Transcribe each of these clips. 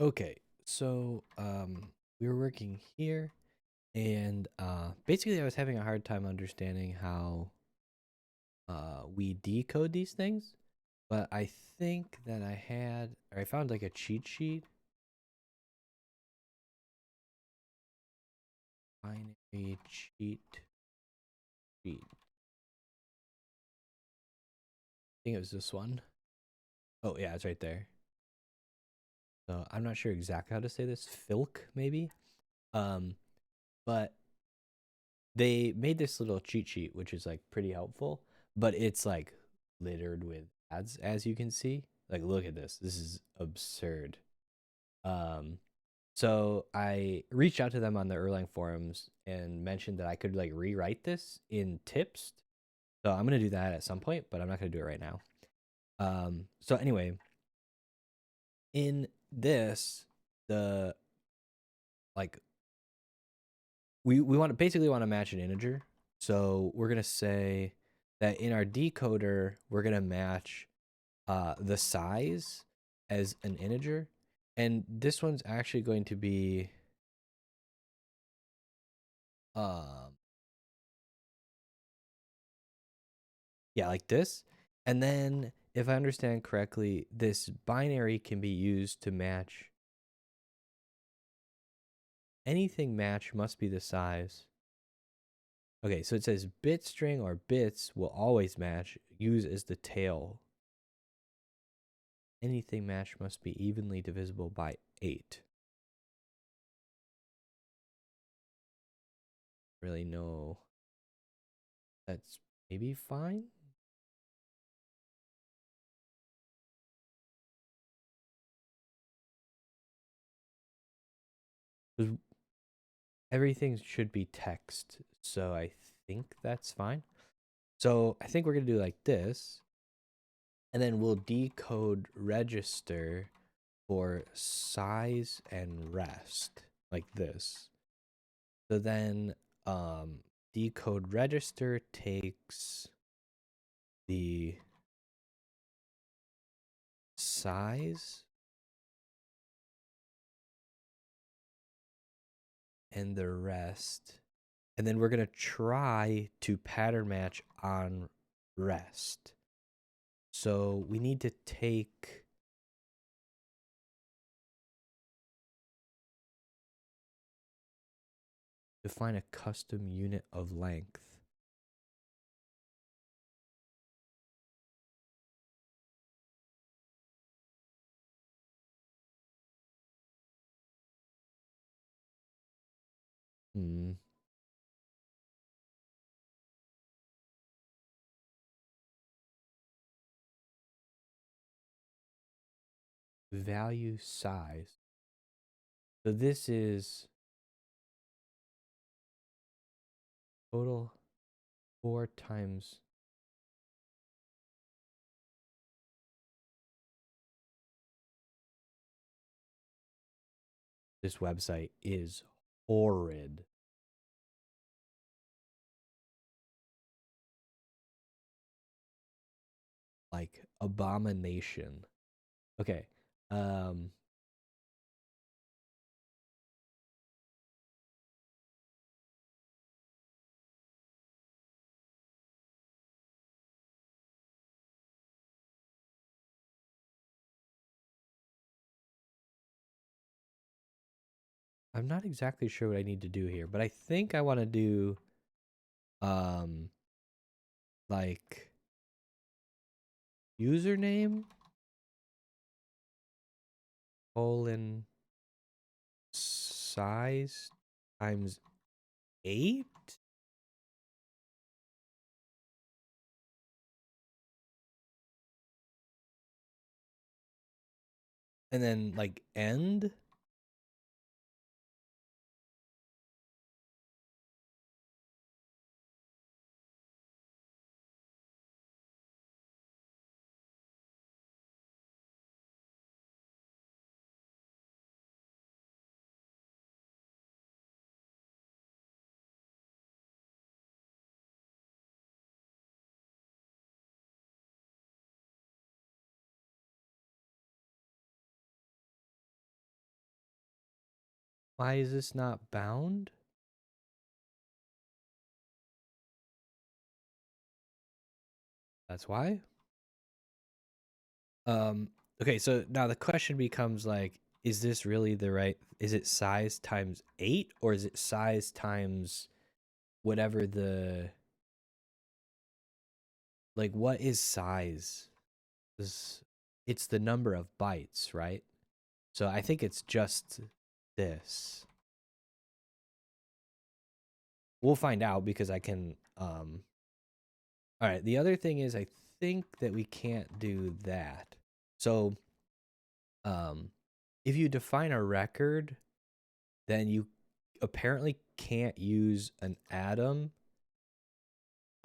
Okay, so we were working here, and basically I was having a hard time understanding how we decode these things, but I think that I found like a cheat sheet, binary cheat sheet. I think it was this one. Oh yeah, it's right there. So I'm not sure exactly how to say this. Filk maybe. Um, but they made this little cheat sheet, which is like pretty helpful, but it's like littered with ads, as you can see. Like, look at this. This is absurd. Um, so I reached out to them on the Erlang forums and mentioned that I could like rewrite this in tips. So I'm gonna do that at some point, but I'm not gonna do it right now. So anyway, in this, the like we want to basically want to match an integer. So we're gonna say that in our decoder, we're gonna match the size as an integer, and this one's actually going to be um yeah, like this. And then if I understand correctly, this binary can be used to match anything. Match must be the size. Okay, so it says bit string or bits will always match. Use as the tail. Anything match must be evenly divisible by 8. Really no. That's maybe fine. Everything should be text, so I think that's fine. So I think we're gonna do like this, and then we'll decode register for size and rest like this. So then decode register takes the size and the rest, and then we're gonna try to pattern match on rest. So we need to take define a custom unit of length. Hmm. Value size. So this is total 4 times. This website is horrid. Like abomination. Okay. Um I'm not exactly sure what I need to do here, but I think I want to do um like username colon size times 8, and then like end. Why is this not bound? That's why. Okay, so now the question becomes like, is this really the right, is it size times 8 or is it size times whatever the, like, what is size? It's the number of bytes, right? So I think it's just this. We'll find out because I can all right, the other thing is I think that we can't do that. So um if you define a record, then you apparently can't use an atom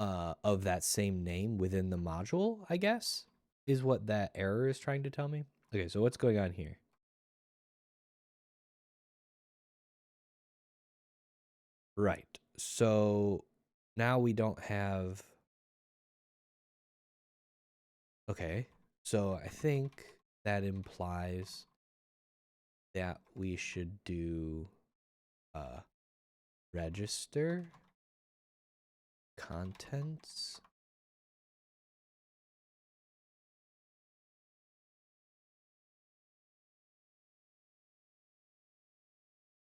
of that same name within the module, I guess, is what that error is trying to tell me. Okay, so what's going on here? Right. So now we don't have. Okay. So I think that implies that we should do uh register contents.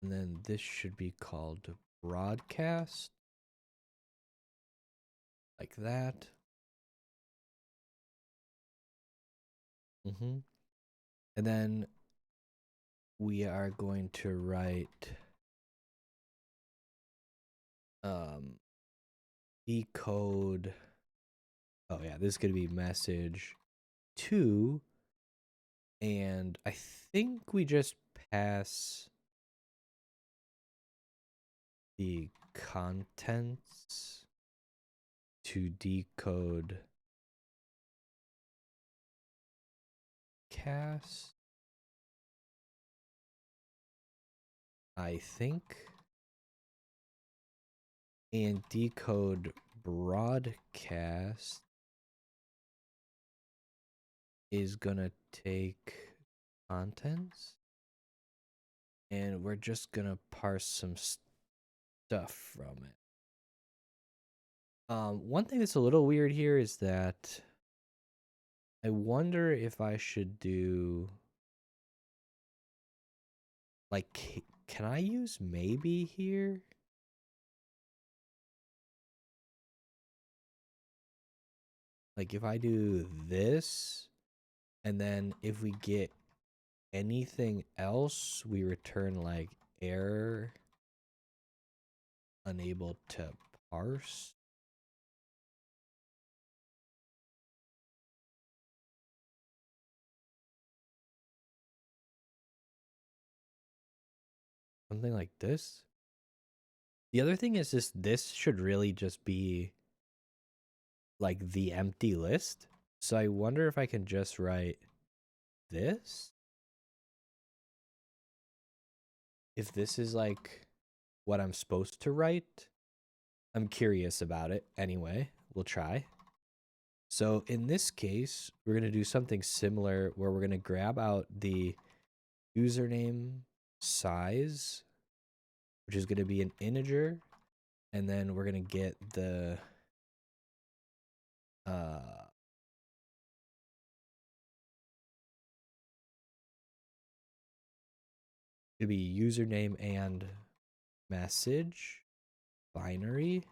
And then this should be called broadcast. Like that. Mm-hmm. And then we are going to write decode. Oh yeah, this is gonna be message 2, and I think we just pass the contents to decode cast. I think. And decode broadcast is gonna take contents and we're just gonna parse some stuff from it. One thing that's a little weird here is that I wonder if I should do like, can I use maybe here? Like if I do this and then if we get anything else, we return like error unable to parse. Something like this. The other thing is this should really just be like the empty list. So I wonder if I can just write this. If this is like what I'm supposed to write. I'm curious about it. Anyway, we'll try. So in this case, we're going to do something similar where we're going to grab out the username size, which is going to be an integer, and then we're going to get the it'll be username and message binary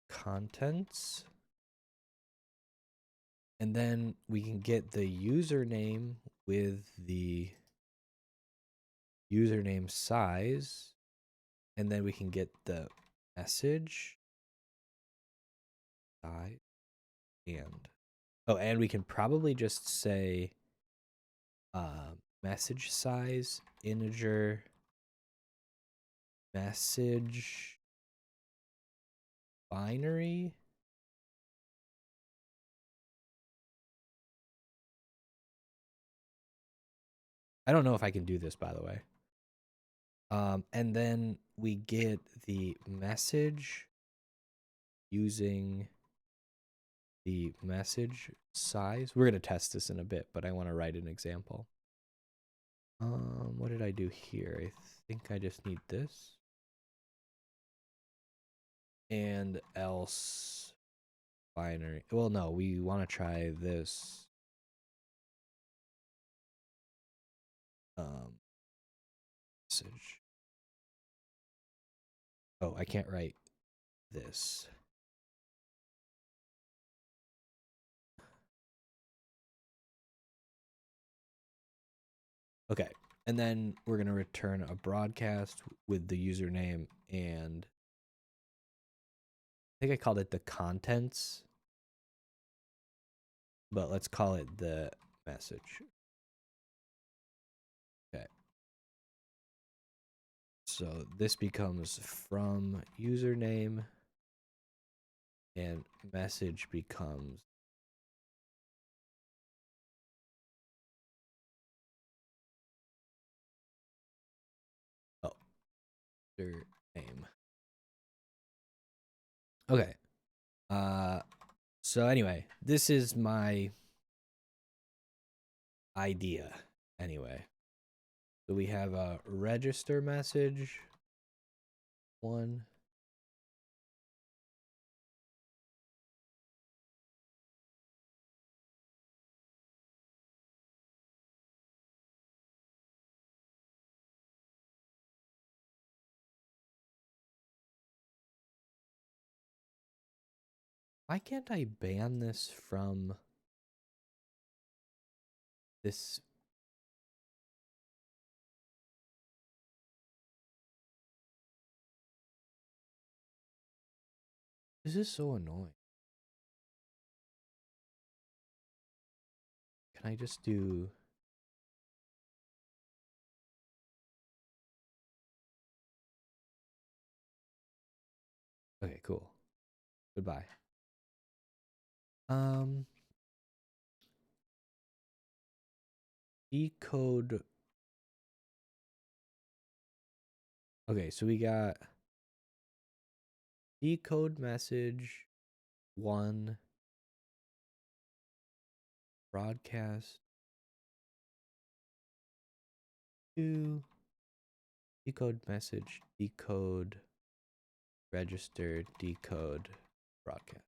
contents, and then we can get the username with the username size, and then we can get the message size and and we can probably just say message size integer message binary. I don't know if I can do this, by the way. And then we get the message using the message size. We're going to test this in a bit, but I want to write an example. What did I do here? I think I just need this. And else binary. Well, no, we want to try this. Message. Oh, I can't write this. Okay. And then we're going to return a broadcast with the username and I think I called it the contents, but let's call it the message. Okay. So this becomes from username and message becomes oh, their name. Okay. So anyway, this is my idea anyway. So we have a register message one. Why can't I ban this from this? This is so annoying. Can I just do... Okay, cool. Goodbye. Decode. Okay, so we got decode message one, broadcast two, decode message, decode register, decode broadcast.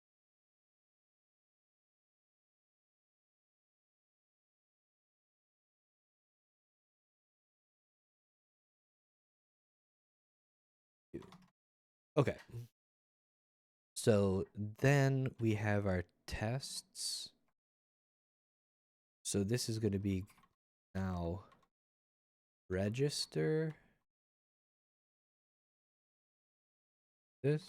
Okay. So then we have our tests. So this is going to be now register this.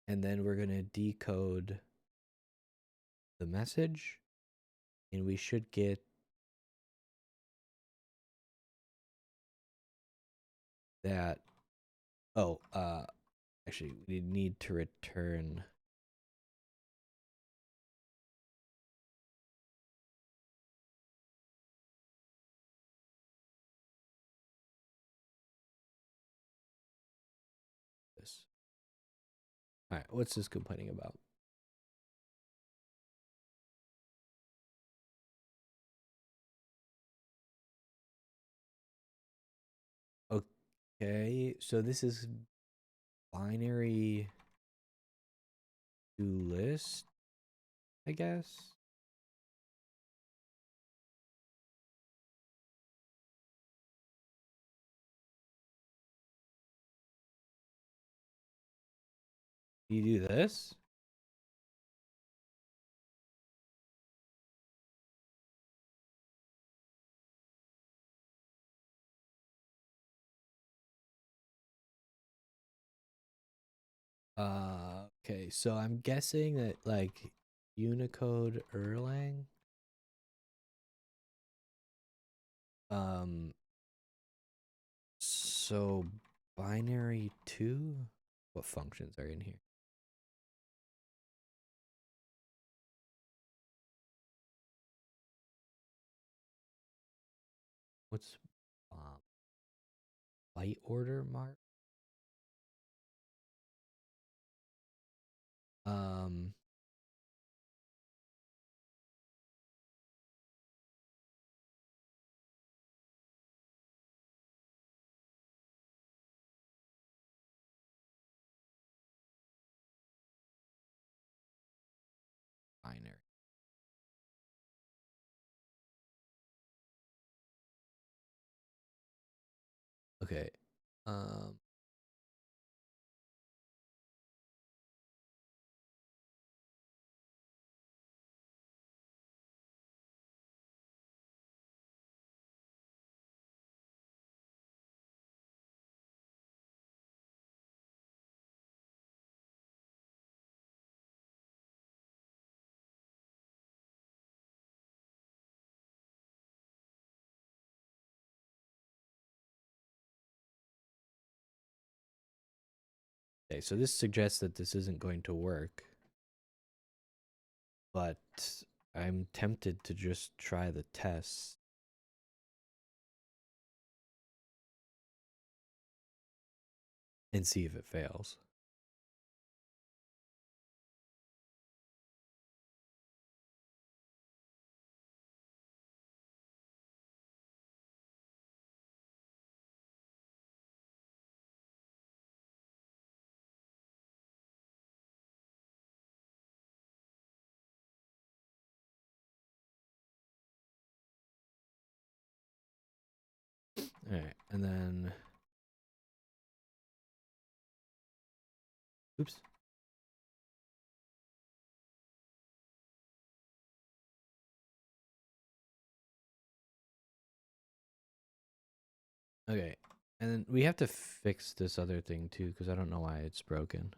And then we're going to decode the message. And we should get that. Oh, actually, we need to return this. All right, what's this complaining about? Okay, so this is binary to list, I guess. Do you do this? Okay, so I'm guessing that like Unicode Erlang. Um, so binary two. What functions are in here? What's byte order mark? Um, Okay. Um, okay, so this suggests that this isn't going to work, but I'm tempted to just try the test and see if it fails. All right, and then, oops. Okay, and then we have to fix this other thing too, because I don't know why it's broken.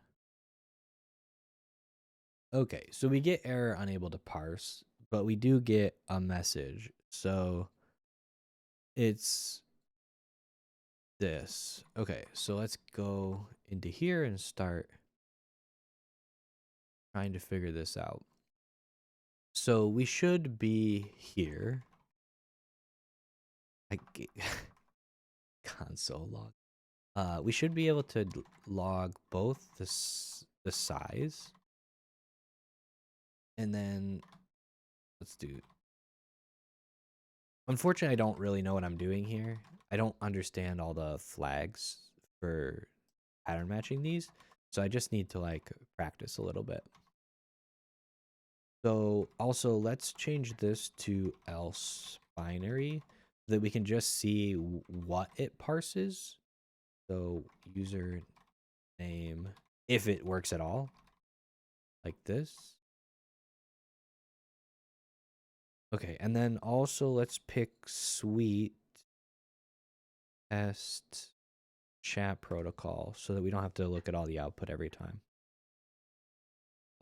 Okay, so we get error unable to parse, but we do get a message. So it's this. Okay, so let's go into here and start trying to figure this out. So we should be here. I get console log. We should be able to log both the size, and then let's do. Unfortunately, I don't really know what I'm doing here. I don't understand all the flags for pattern matching these, so I just need to like practice a little bit. So also let's change this to else binary so that we can just see what it parses. So user name, if it works at all, like this. Okay, and then also let's pick suite test chat protocol so that we don't have to look at all the output every time.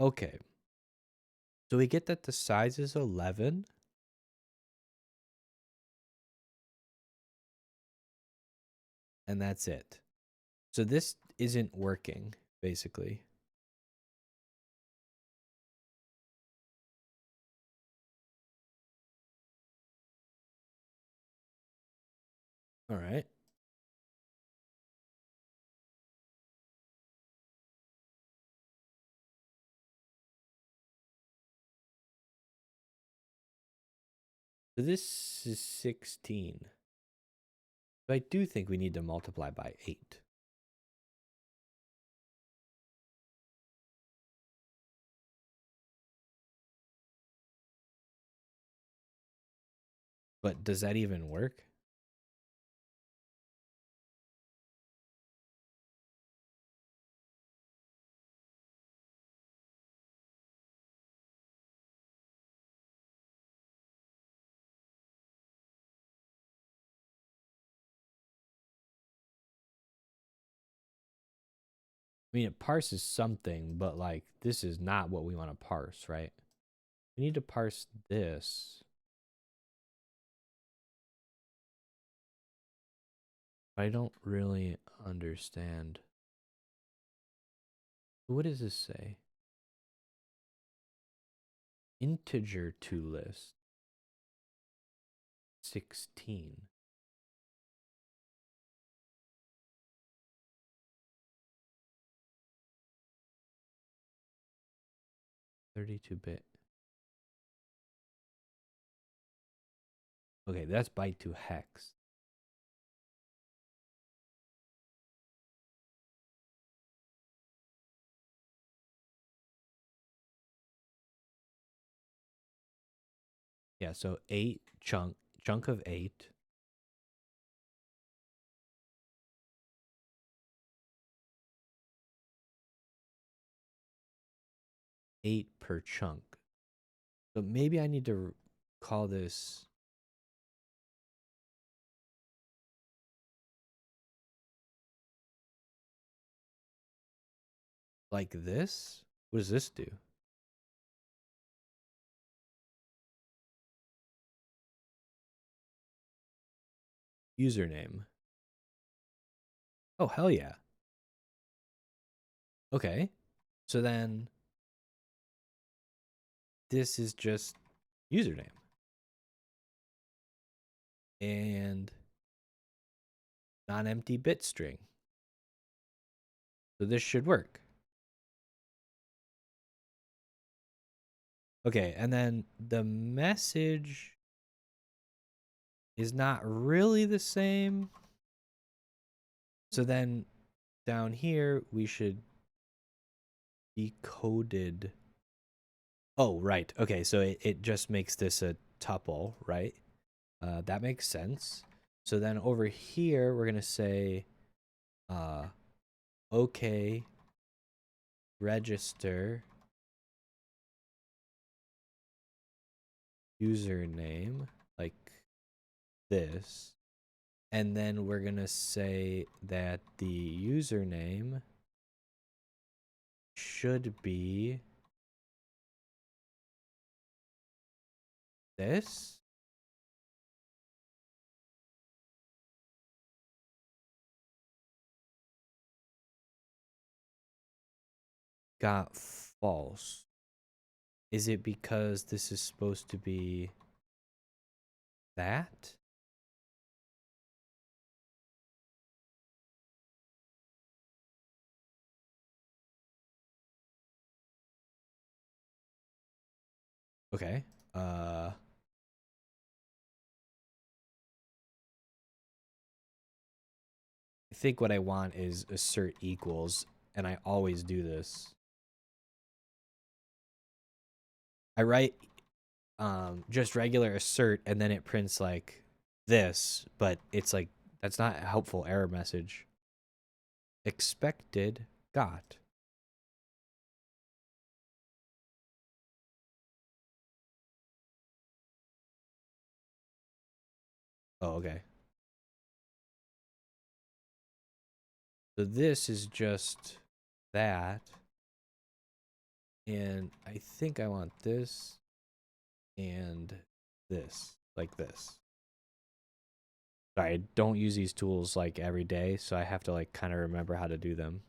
Okay. So we get that the size is 11. And that's it. So this isn't working, basically. All right. So this is 16. So I do think we need to multiply by 8. But does that even work? I mean, it parses something, but like this is not what we want to parse, right? We need to parse this. I don't really understand. What does this say? Integer to list 16. 32-bit. Okay, that's byte to hex. Yeah, so 8 chunk of 8 8 per chunk. So maybe I need to call this like this. What does this do? Username. Oh, hell yeah. Okay. So then this is just username. And non-empty bit string. So this should work. Okay, and then the message is not really the same. So then down here, we should decoded. Oh, right. Okay, so it just makes this a tuple, right? That makes sense. So then over here, we're going to say, okay, register username, like this. And then we're going to say that the username should be this. Got false. Is it because this is supposed to be that? Okay. I think what I want is assert equals, and I always do this. I write just regular assert, and then it prints like this, but it's like that's not a helpful error message. Expected got. Oh, okay. So this is just that. And I think I want this and this, like this. Sorry, I don't use these tools like every day, so I have to like kind of remember how to do them.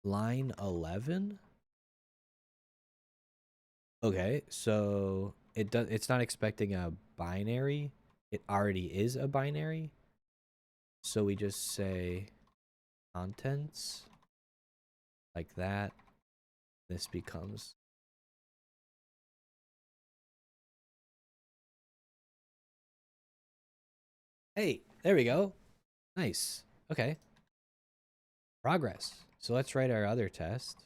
Line 11? Okay, so it's not expecting a binary. It already is a binary. So we just say contents like that. This becomes Hey, there we go. Nice. Okay. Progress. So let's write our other test.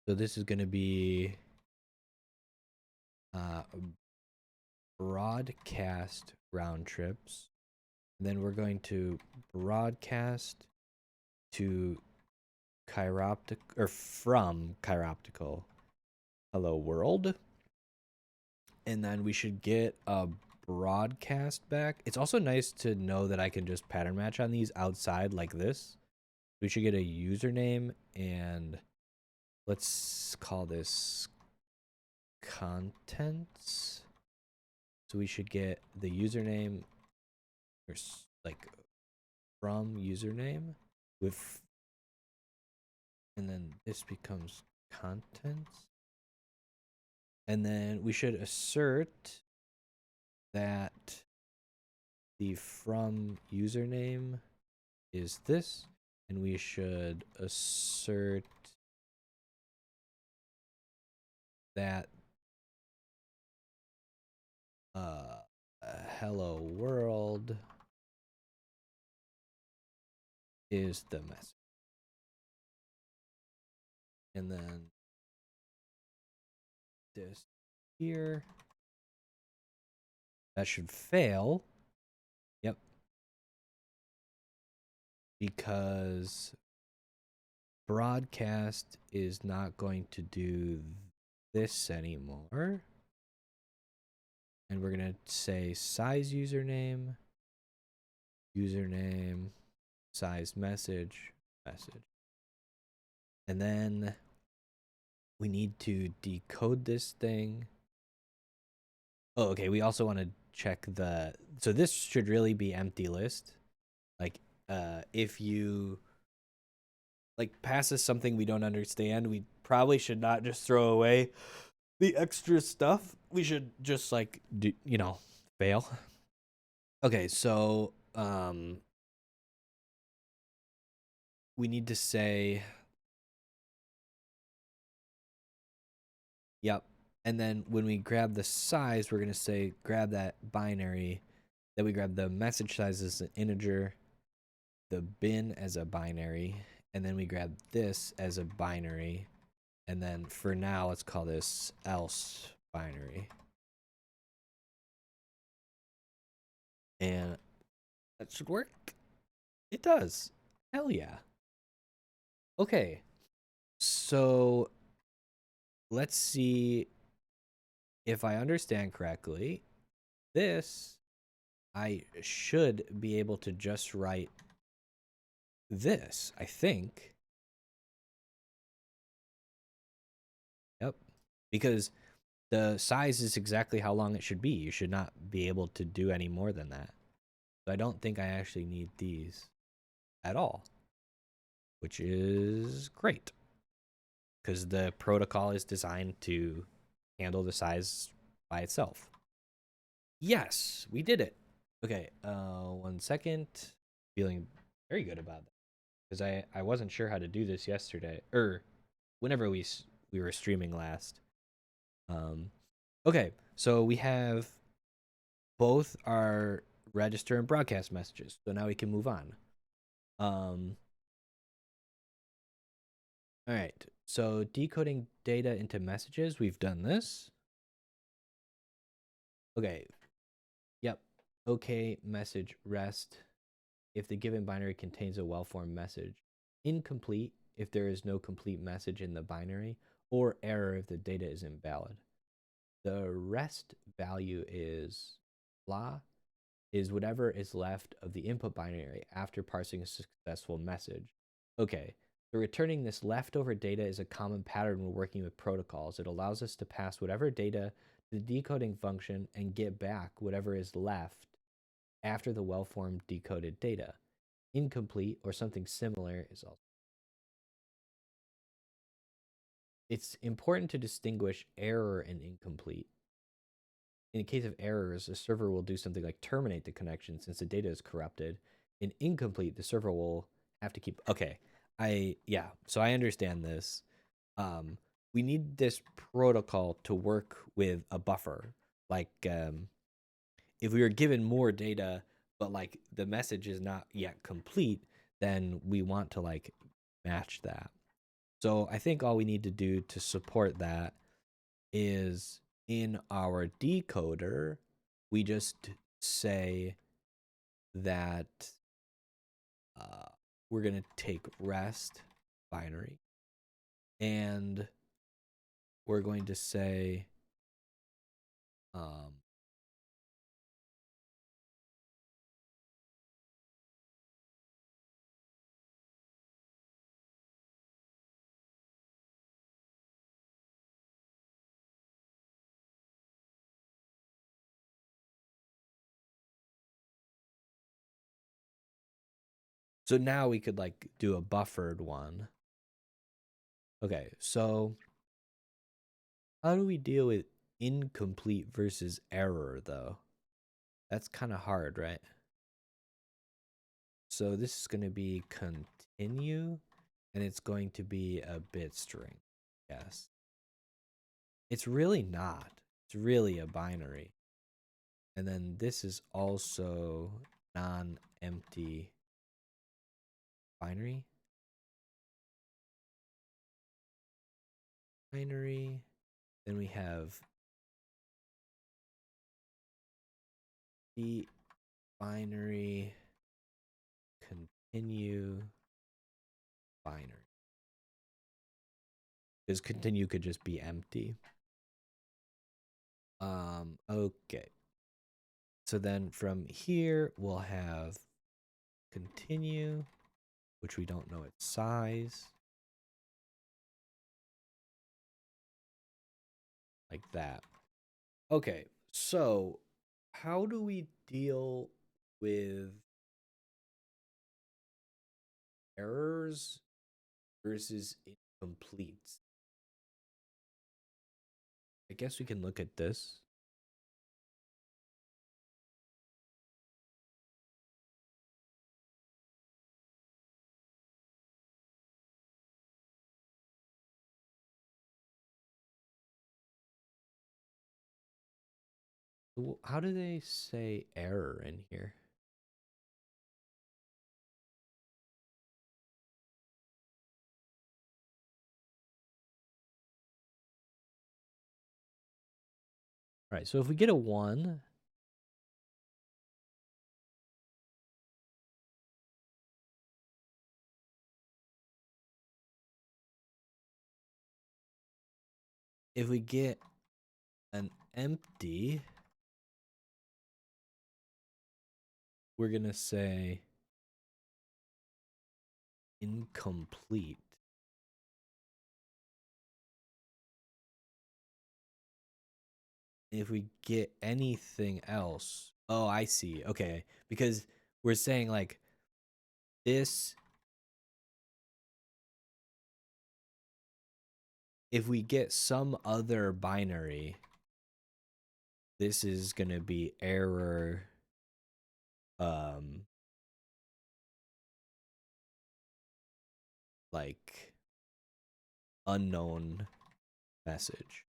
So this is going to be uh, broadcast round trips. And then we're going to broadcast to chiroptic or from chiroptical hello world. And then we should get a broadcast back. It's also nice to know that I can just pattern match on these outside like this. We should get a username, and let's call this contents. So we should get the username or like from username with, and then this becomes contents. And then we should assert that the from username is this, and we should assert that hello world is the message. And then this here, that should fail. because broadcast is not going to do this anymore. And we're going to say size username, size message. And then we need to decode this thing. Oh, okay. We also want to check the. So this should really be empty list. Like, if you like passes something we don't understand, we probably should not just throw away the extra stuff. We should just like do, fail. Okay, so we need to say yep. And then when we grab the size, we're going to say grab that binary. Then we grab the message size as an integer, the bin as a binary, and then we grab this as a binary. And then for now, let's call this else binary. And that should work. It does. Hell yeah. Okay. So let's see if I understand correctly. This, I should be able to just write this, I think. Yep. Because the size is exactly how long it should be. You should not be able to do any more than that. So I don't think I actually need these at all, which is great because the protocol is designed to handle the size by itself. Yes, we did it. Okay, 1 second. Feeling very good about that because I wasn't sure how to do this yesterday or whenever we were streaming last. Okay, so we have both our register and broadcast messages. So now we can move on. All right. So decoding data into messages, we've done this. Okay. Yep. Okay, message rest if the given binary contains a well-formed message. Incomplete if there is no complete message in the binary, or error if the data is invalid. The rest value is blah, is whatever is left of the input binary after parsing a successful message. Okay, so returning this leftover data is a common pattern when working with protocols. It allows us to pass whatever data to the decoding function and get back whatever is left after the well-formed decoded data. Incomplete or something similar is also. It's important to distinguish error and incomplete. In the case of errors, the server will do something like terminate the connection since the data is corrupted. In incomplete, the server will have to keep. Okay, so I understand this. We need this protocol to work with a buffer. Like, if we were given more data, but like the message is not yet complete, then we want to like match that. So I think all we need to do to support that is in our decoder, we just say that we're going to take rest binary and we're going to say so now we could like do a buffered one. Okay, so how do we deal with incomplete versus error though? That's kind of hard, right? So this is going to be continue and it's going to be a bit string. Yes. It's really not. It's really a binary. And then this is also non-empty binary. Then we have the binary continue binary. Because continue could just be empty. Okay. So then from here, we'll have continue, which we don't know its size. Like that. Okay, so how do we deal with errors versus incompletes? I guess we can look at this. How do they say error in here? All right, so if we get a 1, if we get an empty, we're going to say incomplete. If we get anything else, oh, I see. Okay, because we're saying like this, if we get some other binary, this is going to be error like unknown message.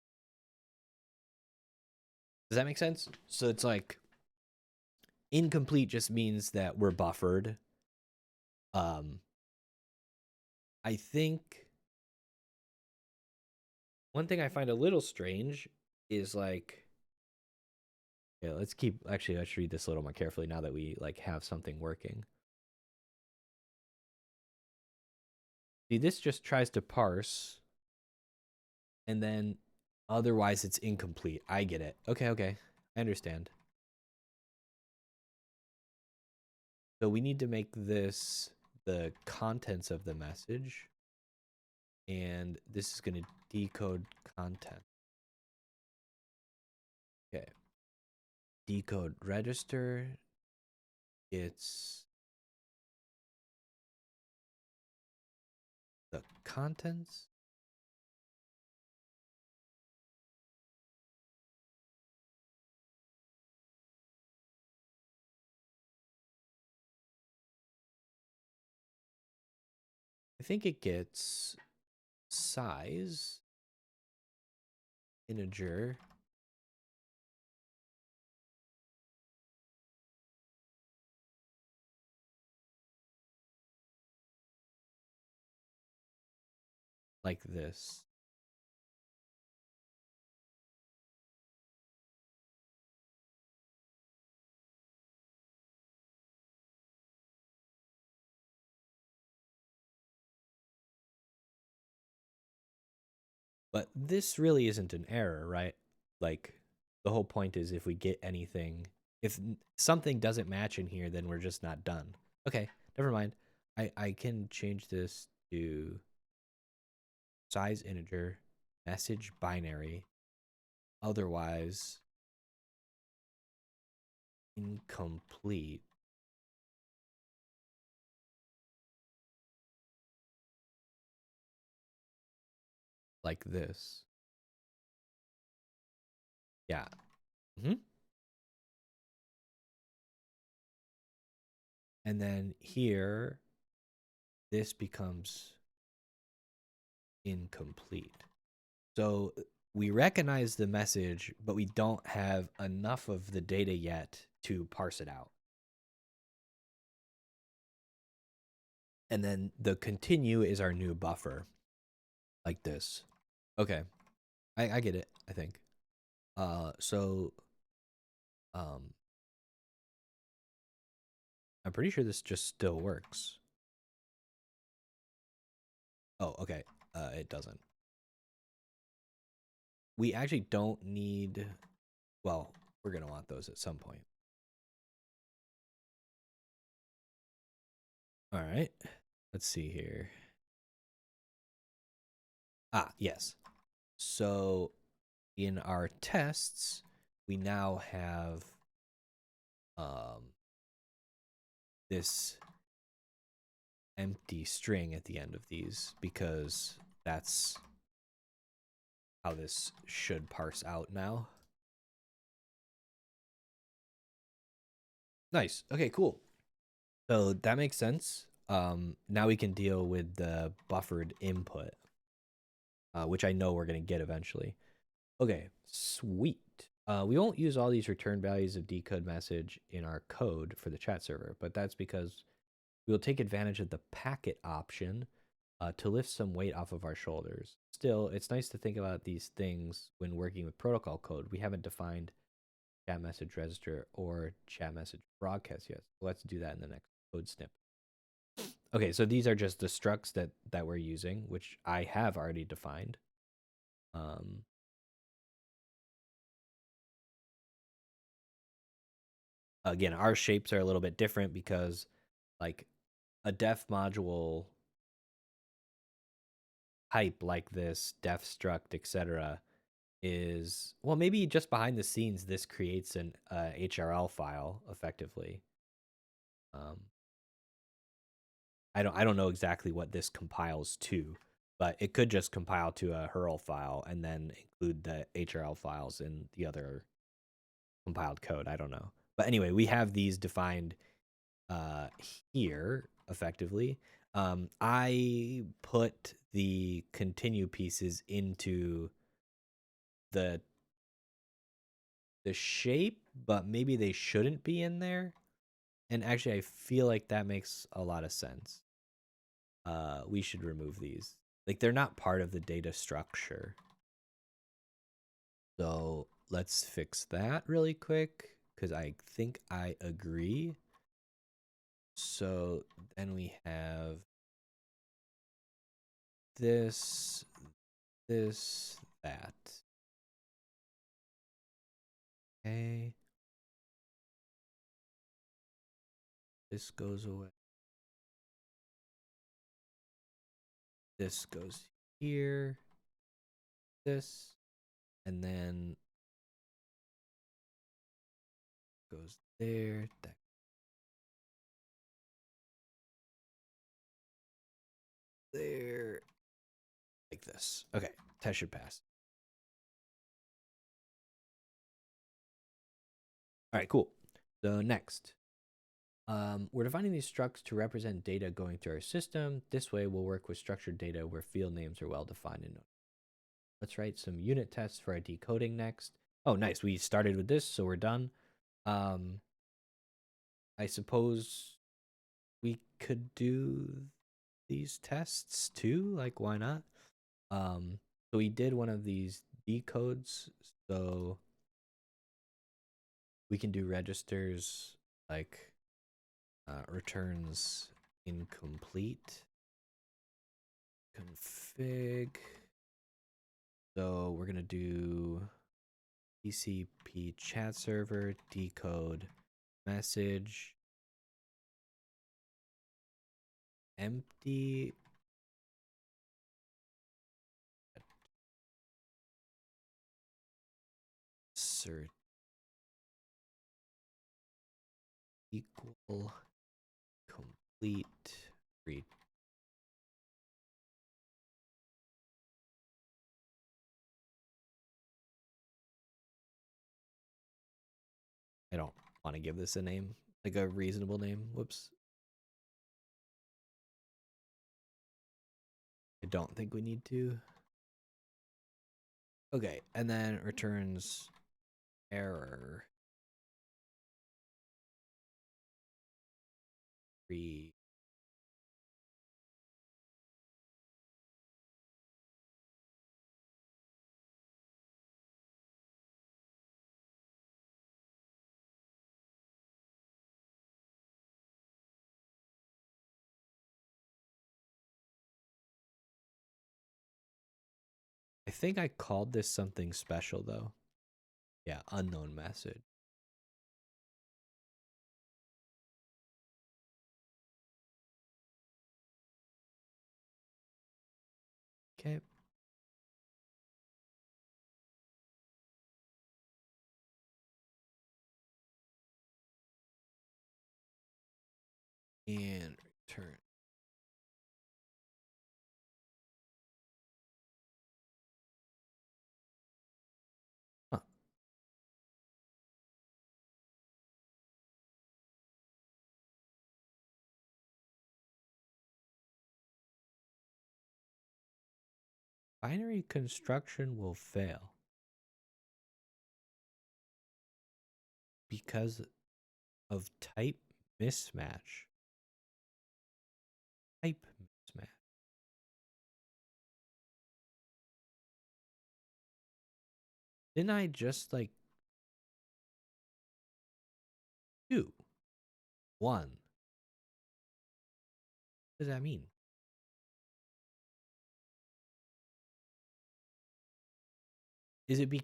Does that make sense? So it's like incomplete just means that we're buffered. I think one thing I find a little strange is like, yeah, let's read this a little more carefully now that we like have something working. See, this just tries to parse and then otherwise it's incomplete. I get it. Okay. I understand. So we need to make this the contents of the message. And this is going to decode content. Okay. Decode register. It's the contents. I think it gets size, integer, like this. But this really isn't an error, right? Like the whole point is if we get anything, if something doesn't match in here, then we're just not done. Okay, never mind. I can change this to size integer, message binary, otherwise incomplete. Like this. Yeah. And then here, this becomes incomplete. So we recognize the message, but we don't have enough of the data yet to parse it out. And then the continue is our new buffer, like this. Okay, I get it, I think. So I'm pretty sure this just still works. Oh, okay. It doesn't. We actually don't need. Well, we're gonna want those at some point. All right. Let's see here. Ah, yes. So in our tests, we now have um, this empty string at the end of these because that's how this should parse out now. Nice. Okay, cool. So that makes sense. Now we can deal with the buffered input, which I know we're going to get eventually. Okay, sweet. We won't use all these return values of decode message in our code for the chat server, but that's because we'll take advantage of the packet option to lift some weight off of our shoulders. Still, it's nice to think about these things when working with protocol code. We haven't defined chat message register or chat message broadcast yet. So let's do that in the next code snip. Okay, so these are just the structs that we're using, which I have already defined. Again, our shapes are a little bit different because like a def module type like this, def struct, etc., is well maybe just behind the scenes this creates an HRL file effectively. Um, I don't know exactly what this compiles to, but it could just compile to a hurl file and then include the HRL files in the other compiled code. I don't know, but anyway, we have these defined uh, here effectively. I put the continue pieces into the the shape, but maybe they shouldn't be in there. And actually, I feel like that makes a lot of sense. We should remove these. Like they're not part of the data structure. So let's fix that really quick because I think I agree. So then we have this, this, that. Okay. This goes away. This goes here. This. And then goes there. That there. Like this. Okay. Test should pass. All right, cool. So next, we're defining these structs to represent data going through our system. This way, we'll work with structured data where field names are well defined. And let's write some unit tests for our decoding next. Oh, nice. We started with this, so we're done. Um, I suppose we could do these tests too. Like, why not? So we did one of these decodes, so we can do registers like returns incomplete config. So we're gonna do TCP chat server decode message empty cert equal complete read. I don't want to give this a name, like a reasonable name. Whoops. I don't think we need to. Okay, and then returns error. Read. think I called this something special though. Yeah, unknown message. Okay. And return. Huh. Binary construction will fail because of type mismatch. Type mismatch. Didn't I just like do one? What does that mean? Is it be?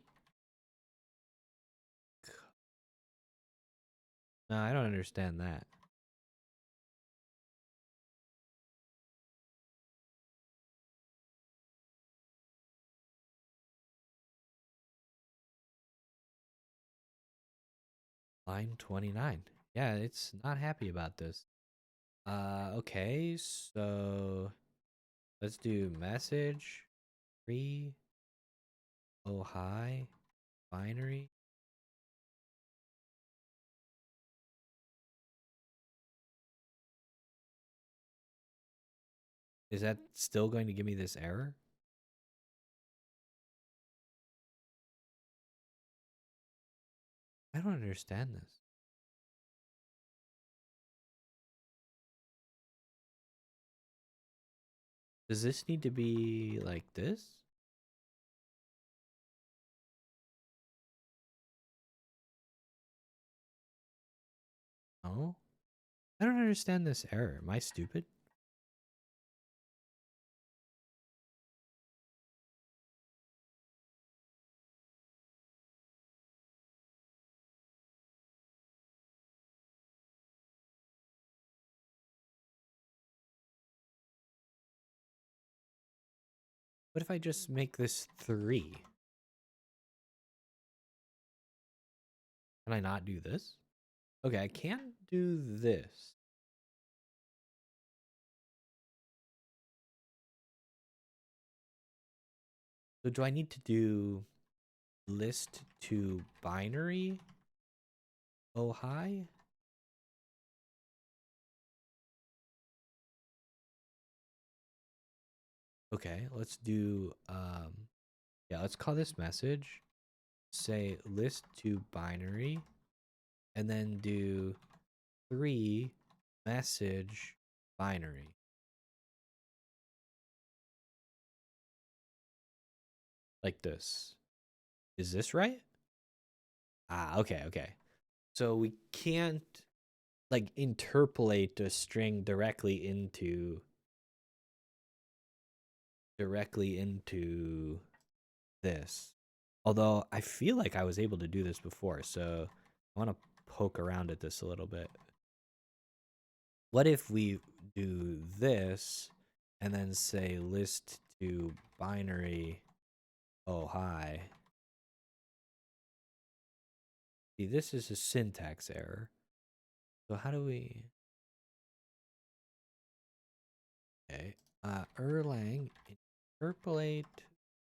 No, I don't understand that. Line 29. Yeah, it's not happy about this. Okay, so let's do message, free, oh hi, binary. Is that still going to give me this error? I don't understand this. Does this need to be like this? No? I don't understand this error. Am I stupid? What if I just make this 3? Can I not do this? Okay, I can do this. So do I need to do list to binary? Oh hi? Okay, let's do yeah, let's call this message. Say list to binary and then do 3 message binary. Like this. Is this right? Ah, okay, okay. So we can't like interpolate a string directly into this. Although I feel like I was able to do this before, so I want to poke around at this a little bit. What if we do this and then say list to binary oh hi? See, this is a syntax error. So how do we okay. Erlang interpolate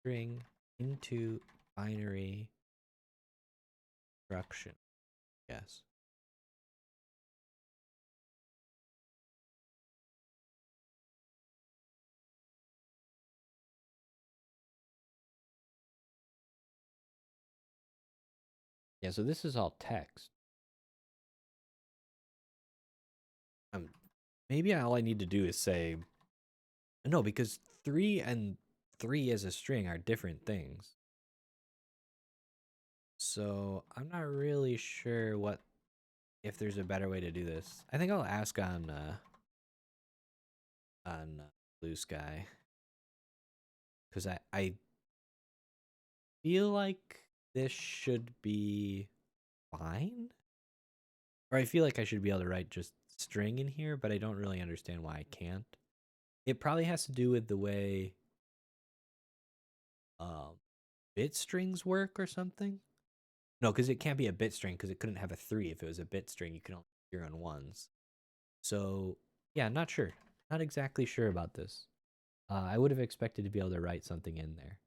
string into binary instruction. Yes. Yeah, so this is all text. Um, maybe all I need to do is say no, because 3 and 3 as a string are different things. So I'm not really sure what if there's a better way to do this. I think I'll ask on Blue Sky because I feel like this should be fine. Or I feel like I should be able to write just string in here, but I don't really understand why I can't. It probably has to do with the way um, bit strings work or something. No, because it can't be a bit string because it couldn't have a 3. If it was a bit string, you can only have 0 and 1s. So, yeah, not sure. Not exactly sure about this. I would have expected to be able to write something in there.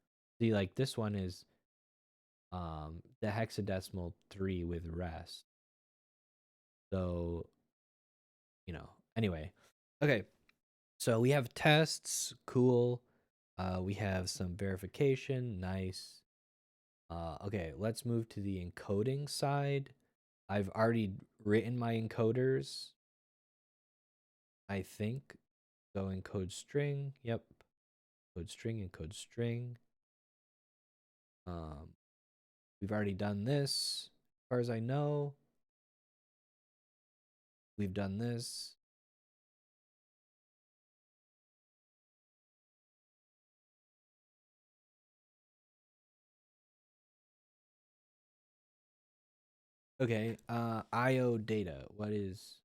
See, like this one is the hexadecimal 3 with rest. So, anyway. Okay, so we have tests, cool. We have some verification, nice. Okay, let's move to the encoding side. I've already written my encoders, I think. So encode string, yep. Encode string, encode string. Um, we've already done this, as far as I know. We've done this. Okay, iodata. What is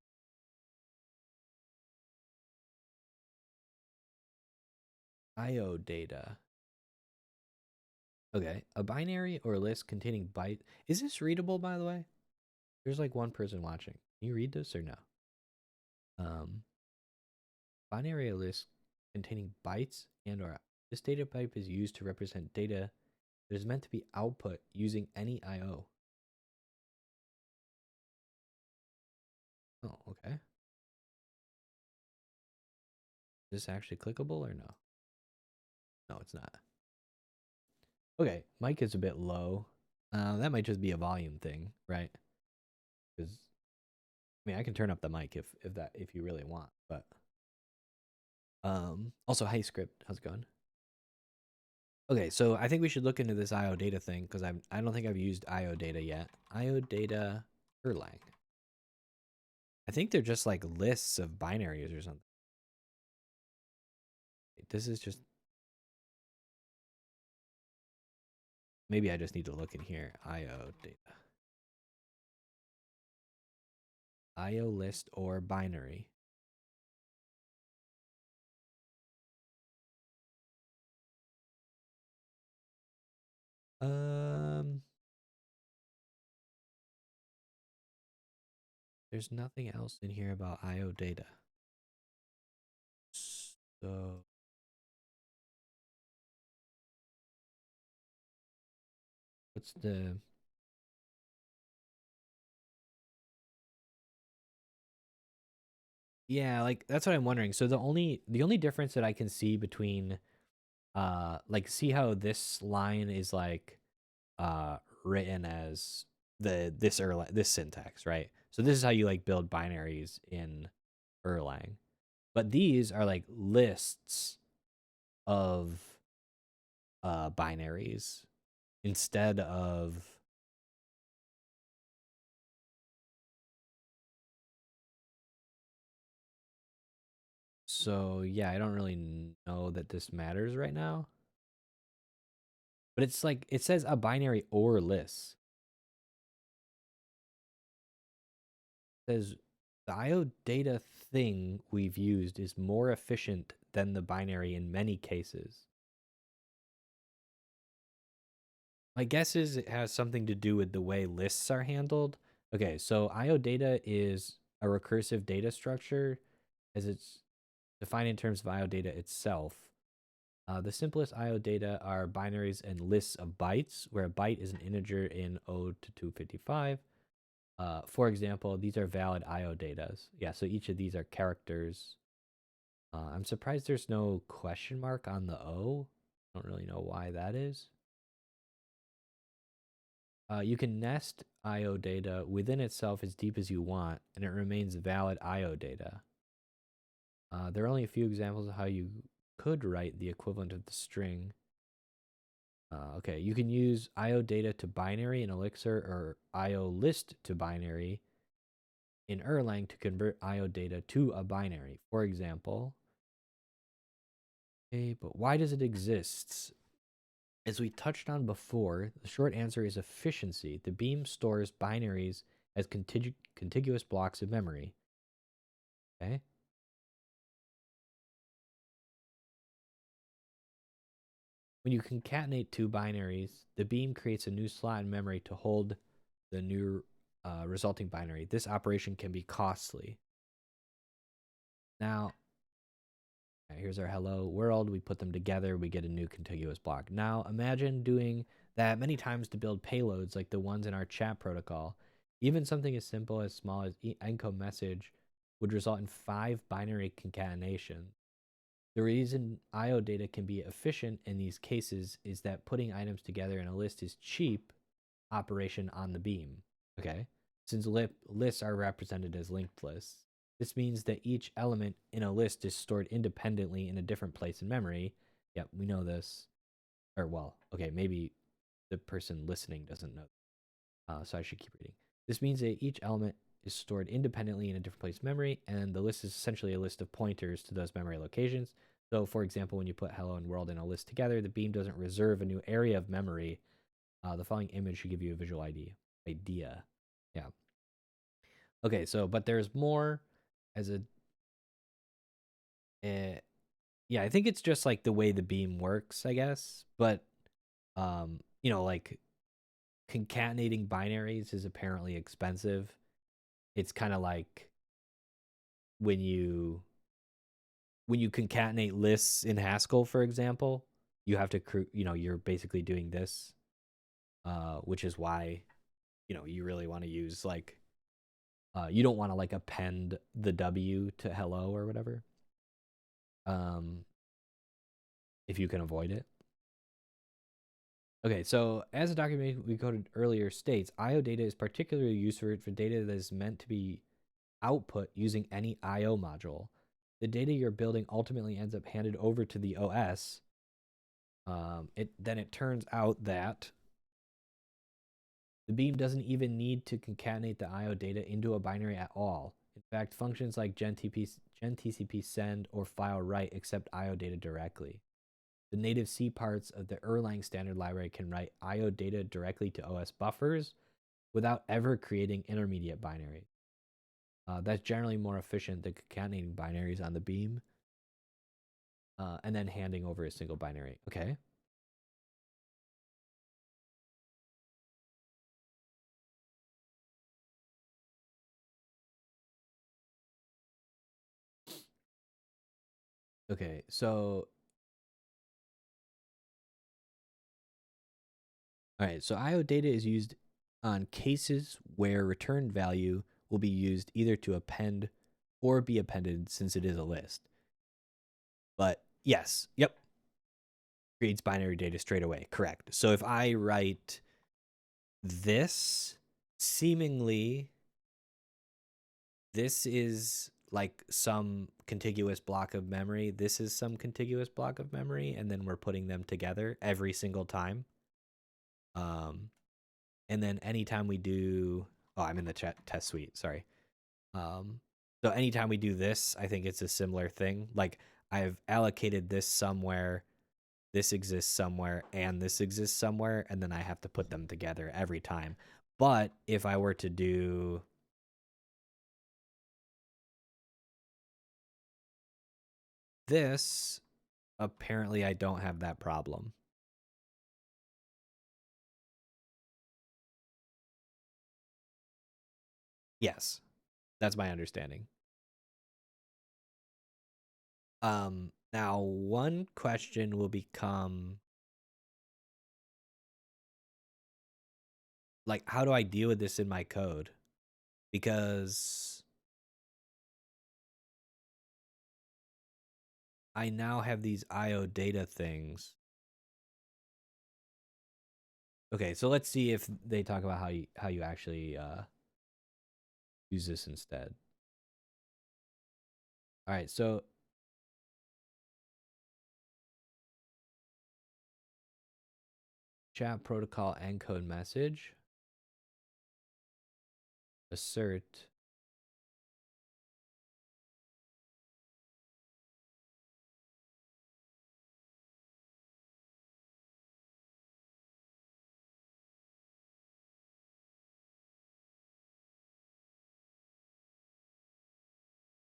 iodata? Okay, a binary or a list containing byte. Is this readable, by the way? There's like one person watching. Can you read this or no? Um, binary list containing bytes and or this data type is used to represent data that is meant to be output using any I/O. Oh, okay. Is this actually clickable or no? No, it's not. Okay, mic is a bit low. That might just be a volume thing, right? Because I mean, I can turn up the mic if you really want, but also, hi script, how's it going? Okay, so I think we should look into this iodata thing because I don't think I've used iodata yet. Iodata Erlang. I think they're just like lists of binaries or something. This is just maybe I just need to look in here. Iodata. IO list or binary. Um, there's nothing else in here about iodata. So what's the yeah, like that's what I'm wondering. So the only difference that I can see between like see how this line is like written as this syntax, right? So this is how you like build binaries in Erlang. But these are like lists of binaries instead of so yeah, I don't really know that this matters right now. But it's like it says a binary or list. It says the IO data thing we've used is more efficient than the binary in many cases. My guess is it has something to do with the way lists are handled. Okay, so IO data is a recursive data structure as it's defined in terms of IO data itself. The simplest IO data are binaries and lists of bytes, where a byte is an integer in 0 to 255. For example, these are valid IO datas. Yeah, so each of these are characters. I'm surprised there's no question mark on the O. I don't really know why that is. You can nest IO data within itself as deep as you want, and it remains valid IO data. There are only a few examples of how you could write the equivalent of the string. Okay, you can use IO data to binary in Elixir or IO list to binary in Erlang to convert IO data to a binary. For example, okay, but why does it exist? As we touched on before, the short answer is efficiency. The beam stores binaries as contiguous blocks of memory. Okay. When you concatenate two binaries, the beam creates a new slot in memory to hold the new resulting binary. This operation can be costly. Now, here's our hello world. We put them together. We get a new contiguous block. Now, imagine doing that many times to build payloads like the ones in our chat protocol. Even something as simple as small as encode message would result in 5 binary concatenations. The reason iodata can be efficient in these cases is that putting items together in a list is cheap operation on the beam. Okay. Since lists are represented as linked lists, this means that each element in a list is stored independently in a different place in memory. Yep, we know this. Or, well, okay, maybe the person listening doesn't know. So I should keep reading. This means that each element is stored independently in a different place in memory, and the list is essentially a list of pointers to those memory locations. So, for example, when you put hello and world in a list together, the beam doesn't reserve a new area of memory. The following image should give you a visual idea. Yeah. Okay, so, but there's more as yeah, I think it's just like the way the beam works, I guess. But, like concatenating binaries is apparently expensive. It's kind of like when you concatenate lists in Haskell, for example, you have to you're basically doing this, which is why you really want to use like you don't want to like append the W to hello or whatever, um, if you can avoid it. Okay, so as the document we coded earlier states, IO data is particularly used for data that is meant to be output using any IO module. The data you're building ultimately ends up handed over to the OS. Then it turns out that the beam doesn't even need to concatenate the IO data into a binary at all. In fact, functions like gentcp send or file write accept IO data directly. The native C parts of the Erlang standard library can write IO data directly to OS buffers without ever creating intermediate binaries. That's generally more efficient than concatenating binaries on the beam and then handing over a single binary. Okay. Okay, so all right, so IO data is used on cases where return value will be used either to append or be appended since it is a list. But yes, yep, reads binary data straight away. Correct. So if I write this, seemingly this is like some contiguous block of memory. This is some contiguous block of memory, and then we're putting them together every single time. And then anytime we do, oh, I'm in the test suite. Sorry. So anytime we do this, I think it's a similar thing. Like I've allocated this somewhere, this exists somewhere, and this exists somewhere, and then I have to put them together every time. But if I were to do this, apparently I don't have that problem. Yes, that's my understanding. Now one question will become like, how do I deal with this in my code? Because I now have these IO data things. Okay, so let's see if they talk about how you actually use this instead. All right, so chat protocol encode message assert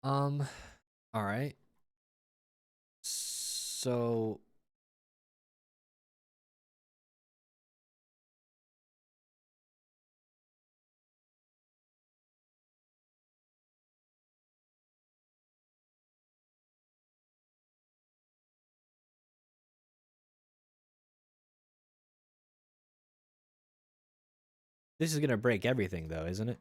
Um, all right. So this is gonna break everything, though, isn't it?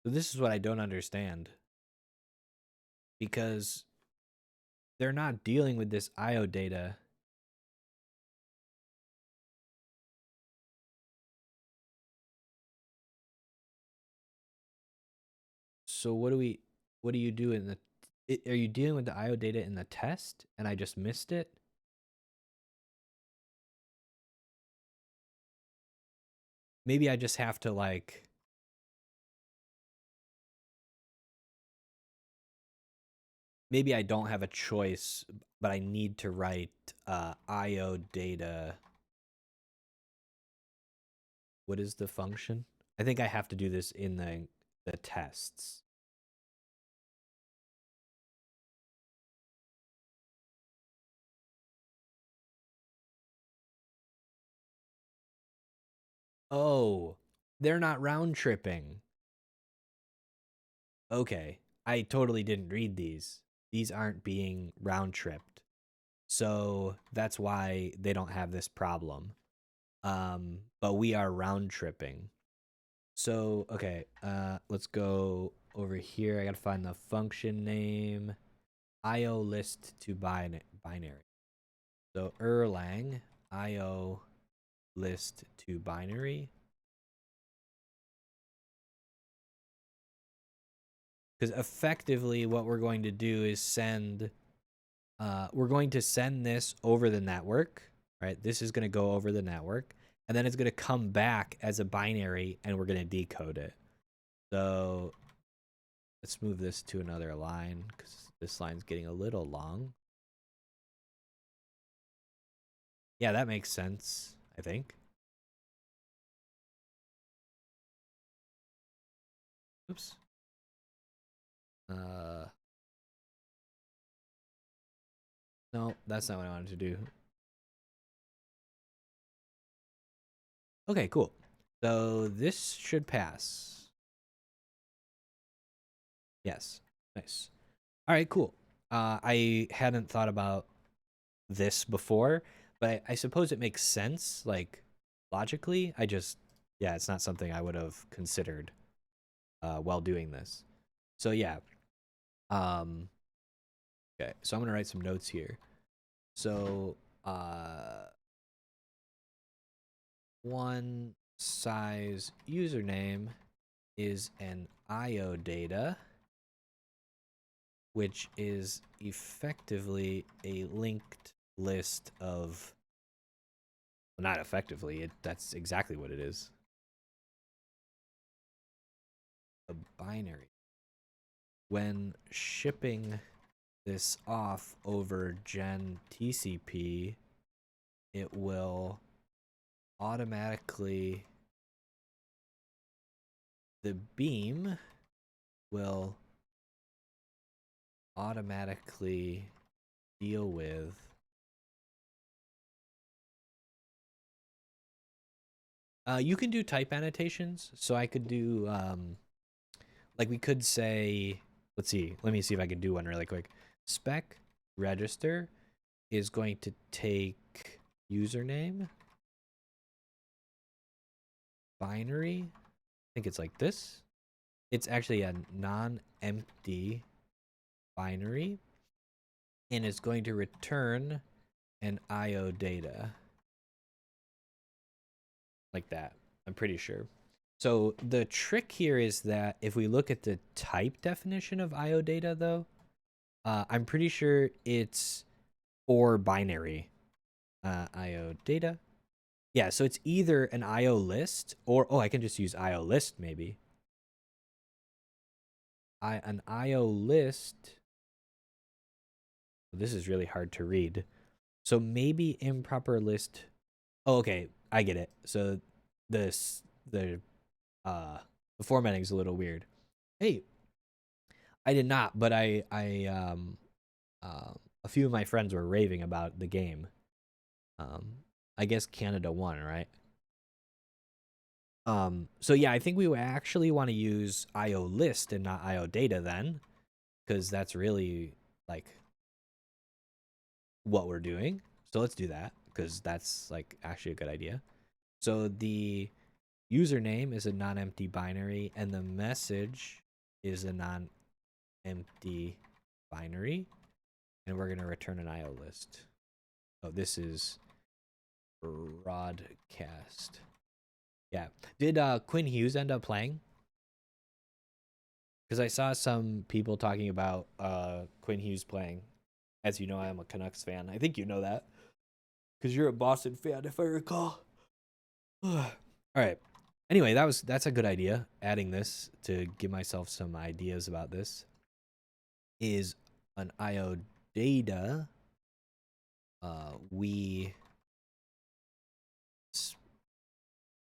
So this is what I don't understand because they're not dealing with this IO data. So what do you do in the are you dealing with the IO data in the test and I just missed it? Maybe I just have to like maybe I don't have a choice, but I need to write IO data. What is the function? I think I have to do this in the tests. Oh, they're not round tripping. Okay. I totally didn't read these. These aren't being round tripped. So that's why they don't have this problem. But we are round tripping. So, okay, let's go over here. I gotta find the function name. IO list to binary. So Erlang IO list to binary. Because effectively what we're going to do is we're going to send this over the network, right? This is going to go over the network, and then it's going to come back as a binary, and we're going to decode it. So let's move this to another line because this line's getting a little long. Yeah, that makes sense, I think. Oops. No, that's not what I wanted to do. Okay, cool. So this should pass. Yes. Nice. All right, cool. I hadn't thought about this before, but I suppose it makes sense, like logically. Yeah, it's not something I would have considered while doing this. So yeah, um, okay. So I'm gonna write some notes here. So one size username is an IO data, which is effectively a linked list of. Well, not effectively. That's exactly what it is. A binary. When shipping this off over gen TCP, it will automatically, the beam will automatically deal with you can do type annotations. So I could do like we could say, let's see, let me see if I can do one really quick. Spec register is going to take username binary. I think it's like this. It's actually a non-empty binary, and it's going to return an IO data like that. I'm pretty sure. So the trick here is that if we look at the type definition of IO data, though, I'm pretty sure it's or binary IO data. Yeah, so it's either an IO list or I can just use IO list maybe. An IO list This is really hard to read. So maybe improper list. Oh, okay, I get it. So this the formatting is a little weird. Hey, I did not, but a few of my friends were raving about the game. Um, I guess Canada won, right? So yeah, I think we would actually want to use IO list and not IO data then, because that's really like what we're doing. So let's do that because that's like actually a good idea. So the username is a non-empty binary and the message is a non-empty binary, and we're going to return an IO list. Oh, this is broadcast. Yeah. Did Quinn Hughes end up playing? Because I saw some people talking about Quinn Hughes playing. As you know, I am a Canucks fan. I think you know that because you're a Boston fan, if I recall. All right. Anyway, that's a good idea. Adding this to give myself some ideas about this is an IO data. We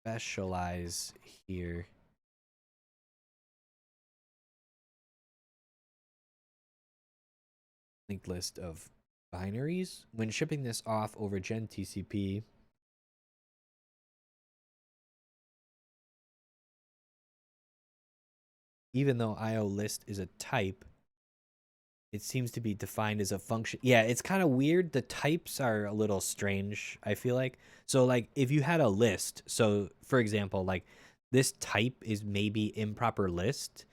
specialize here. Linked list of binaries. When shipping this off over Gen TCP, even though IO list is a type, it seems to be defined as a function. Yeah, it's kind of weird. The types are a little strange, I feel like. So like if you had a list, so for example, like this type is maybe improper list,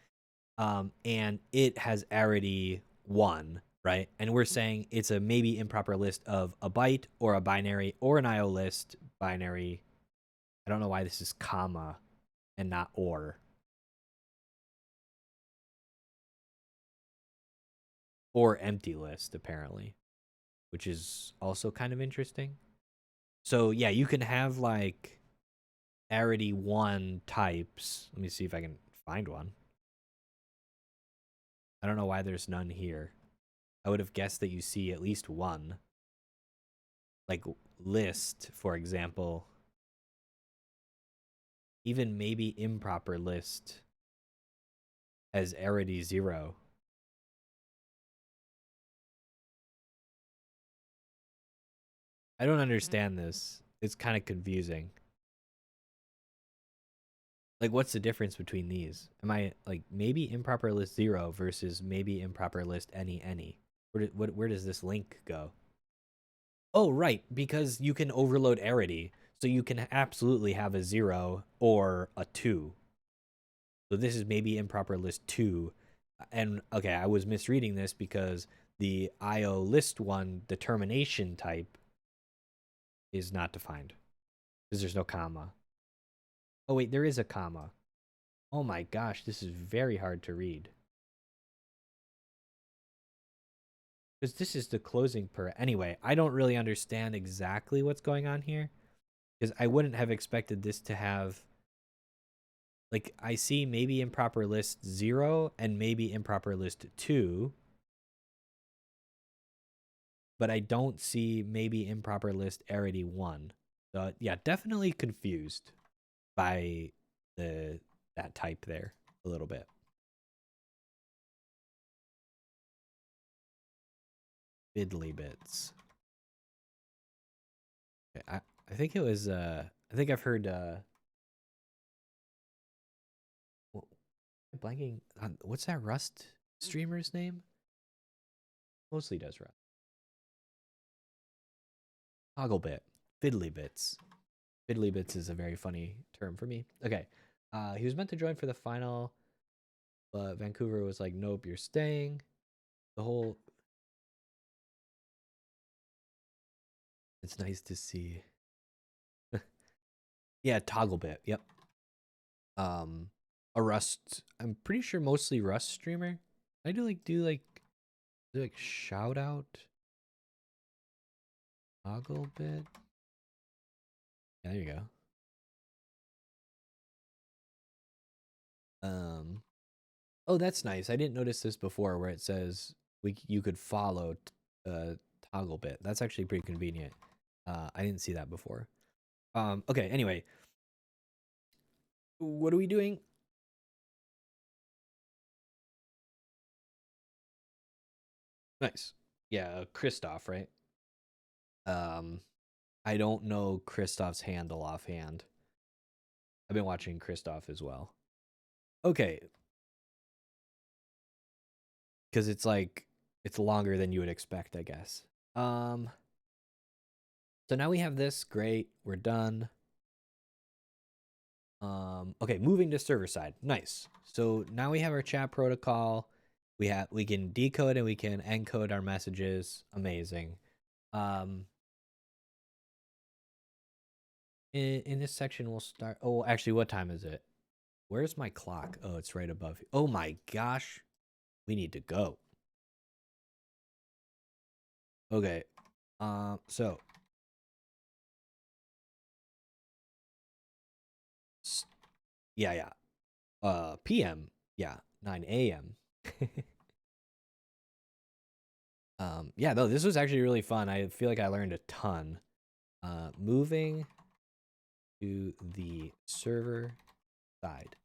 and it has arity 1, right? And we're saying it's a maybe improper list of a byte or a binary or an IO list binary. I don't know why this is comma and not or empty list apparently, which is also kind of interesting. So yeah, you can have like arity 1 types. Let me see if I can find one. I don't know why there's none here. I would have guessed that you see at least one. Like list, for example. Even maybe improper list has arity 0. I don't understand this. It's kind of confusing. Like, what's the difference between these? Am I like maybe improper list 0 versus maybe improper list any? Where does this link go? Oh, right, because you can overload arity, so you can absolutely have a 0 or a 2. So this is maybe improper list 2. And okay, I was misreading this because the IO list 1 determination type is not defined because there's no comma. Oh wait, there is a comma. Oh my gosh, this is very hard to read. Because this is the closing per. Anyway, I don't really understand exactly what's going on here. Because I wouldn't have expected this to have. Like, I see maybe improper list 0 and maybe improper list 2. But I don't see maybe improper list arity 1. So, yeah, definitely confused by that type there a little bit. Fiddly bits. Okay, I think it was I think I've heard blanking on what's that Rust streamer's name? Mostly does Rust. Toggle bit. Fiddly bits. Fiddly bits is a very funny term for me. Okay. He was meant to join for the final, but Vancouver was like, nope, you're staying. The whole it's nice to see. Yeah, toggle bit. Yep. Um a Rust, I'm pretty sure mostly Rust streamer. I do like shout out toggle bit. Yeah, there you go. Um Oh, that's nice. I didn't notice this before where it says you could follow toggle bit. That's actually pretty convenient. I didn't see that before. Okay, anyway. What are we doing? Nice. Yeah, Christoph, right? Um, I don't know Christoph's handle offhand. I've been watching Christoph as well. Okay, because it's like it's longer than you would expect, I guess. Um, so now we have this. Great, we're done. Okay, moving to server side. Nice. So now we have our chat protocol. We can decode and we can encode our messages. Amazing. Um, in this section we'll start. Oh, actually, what time is it? Where's my clock? Oh, it's right above. Oh my gosh, we need to go. Okay. So yeah, yeah. PM. Yeah, 9 a.m. Yeah, no, this was actually really fun. I feel like I learned a ton. Moving to the server side.